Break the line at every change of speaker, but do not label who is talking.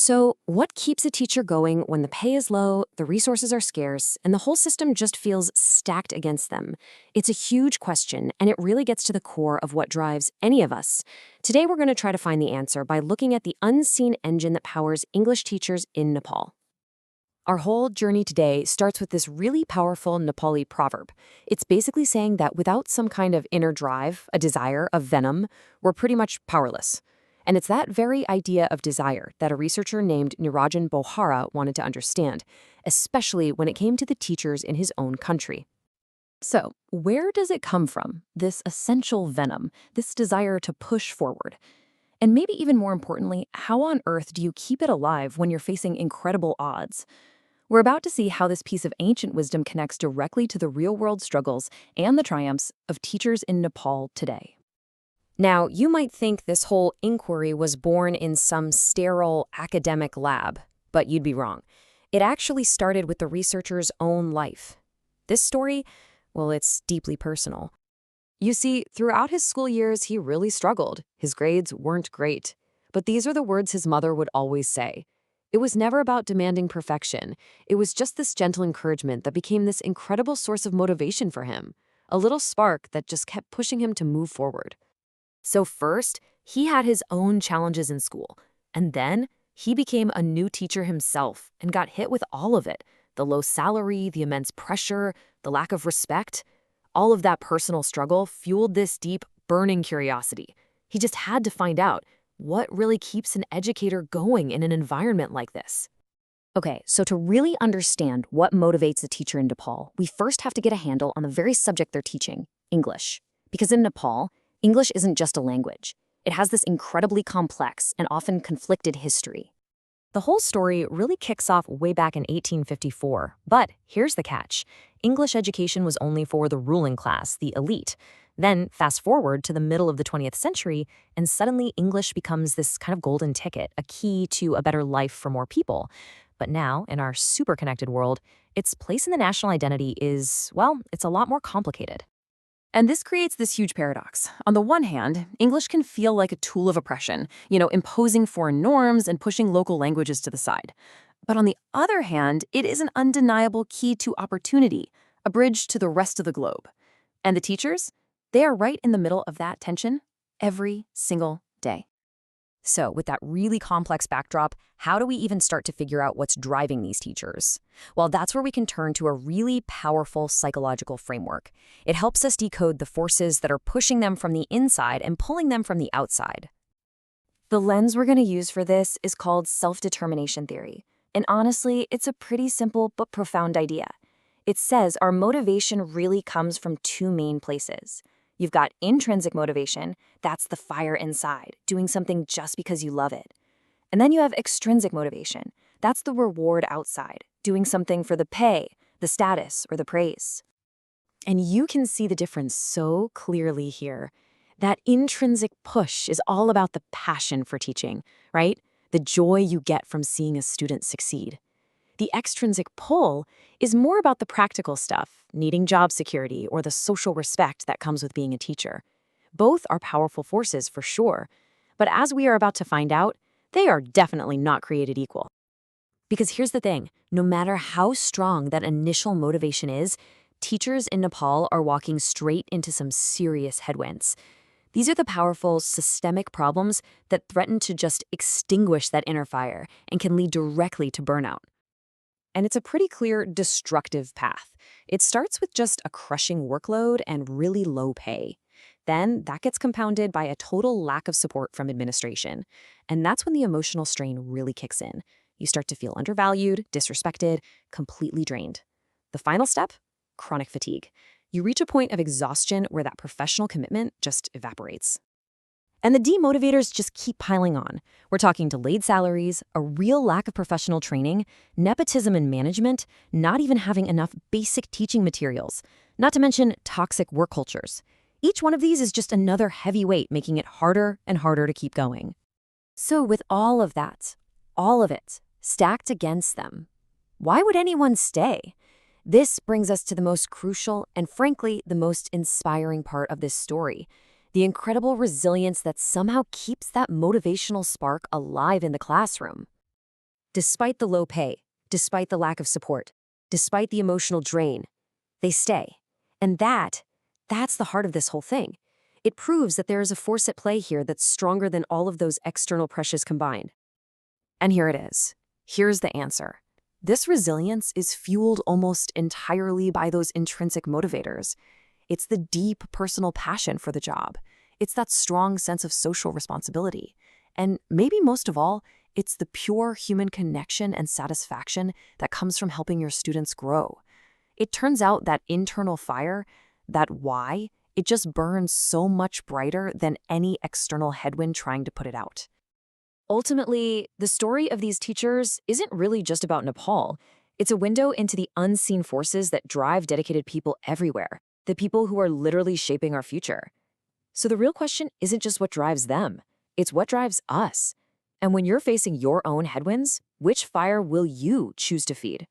So, what keeps a teacher going when the pay is low, the resources are scarce, and the whole system just feels stacked against them? It's a huge question, and it really gets to the core of what drives any of us. Today, we're going to try to find the answer by looking at the unseen engine that powers English teachers in Nepal. Our whole journey today starts with this really powerful Nepali proverb. It's basically saying that without some kind of inner drive, a desire, a venom, we're pretty much powerless. And it's that very idea of desire that a researcher named Nirajan Bohara wanted to understand, especially when it came to the teachers in his own country. So, where does it come from, this essential venom, this desire to push forward? And maybe even more importantly, how on earth do you keep it alive when you're facing incredible odds? We're about to see how this piece of ancient wisdom connects directly to the real-world struggles and the triumphs of teachers in Nepal today. Now, you might think this whole inquiry was born in some sterile academic lab, but you'd be wrong. It actually started with the researcher's own life. This story, well, it's deeply personal. You see, throughout his school years, he really struggled. His grades weren't great. But these are the words his mother would always say. It was never about demanding perfection. It was just this gentle encouragement that became this incredible source of motivation for him, a little spark that just kept pushing him to move forward. So first, he had his own challenges in school, and then he became a new teacher himself and got hit with all of it, the low salary, the immense pressure, the lack of respect. All of that personal struggle fueled this deep, burning curiosity. He just had to find out what really keeps an educator going in an environment like this. Okay, so to really understand what motivates a teacher in Nepal, we first have to get a handle on the very subject they're teaching, English. Because in Nepal, English isn't just a language. It has this incredibly complex and often conflicted history. The whole story really kicks off way back in 1854, but here's the catch. English education was only for the ruling class, the elite. Then fast forward to the middle of the 20th century, and suddenly English becomes this kind of golden ticket, a key to a better life for more people. But now, in our super connected world, its place in the national identity is, well, it's a lot more complicated. And this creates this huge paradox. On the one hand, English can feel like a tool of oppression, imposing foreign norms and pushing local languages to the side. But on the other hand, it is an undeniable key to opportunity, a bridge to the rest of the globe. And the teachers? They are right in the middle of that tension every single day. So, with that really complex backdrop, how do we even start to figure out what's driving these teachers? Well, that's where we can turn to a really powerful psychological framework. It helps us decode the forces that are pushing them from the inside and pulling them from the outside. The lens we're going to use for this is called self-determination theory. And honestly, it's a pretty simple but profound idea. It says our motivation really comes from two main places. You've got intrinsic motivation, that's the fire inside, doing something just because you love it. And then you have extrinsic motivation, that's the reward outside, doing something for the pay, the status, or the praise. And you can see the difference so clearly here. That intrinsic push is all about the passion for teaching, right? The joy you get from seeing a student succeed. The extrinsic pull is more about the practical stuff, needing job security or the social respect that comes with being a teacher. Both are powerful forces for sure, but as we are about to find out, they are definitely not created equal. Because here's the thing, no matter how strong that initial motivation is, teachers in Nepal are walking straight into some serious headwinds. These are the powerful systemic problems that threaten to just extinguish that inner fire and can lead directly to burnout. And it's a pretty clear destructive path. It starts with just a crushing workload and really low pay. Then that gets compounded by a total lack of support from administration. And that's when the emotional strain really kicks in. You start to feel undervalued, disrespected, completely drained. The final step? Chronic fatigue. You reach a point of exhaustion where that professional commitment just evaporates. And the demotivators just keep piling on. We're talking delayed salaries, a real lack of professional training, nepotism in management, not even having enough basic teaching materials, not to mention toxic work cultures. Each one of these is just another heavy weight, making it harder and harder to keep going. So with all of that, all of it, stacked against them, why would anyone stay? This brings us to the most crucial and frankly, the most inspiring part of this story. The incredible resilience that somehow keeps that motivational spark alive in the classroom. Despite the low pay, despite the lack of support, despite the emotional drain, they stay. And that's the heart of this whole thing. It proves that there is a force at play here that's stronger than all of those external pressures combined. And here it is. Here's the answer. This resilience is fueled almost entirely by those intrinsic motivators. It's the deep personal passion for the job. It's that strong sense of social responsibility. And maybe most of all, it's the pure human connection and satisfaction that comes from helping your students grow. It turns out that internal fire, that why, it just burns so much brighter than any external headwind trying to put it out. Ultimately, the story of these teachers isn't really just about Nepal. It's a window into the unseen forces that drive dedicated people everywhere, the people who are literally shaping our future. So the real question isn't just what drives them, it's what drives us. And when you're facing your own headwinds, which fire will you choose to feed?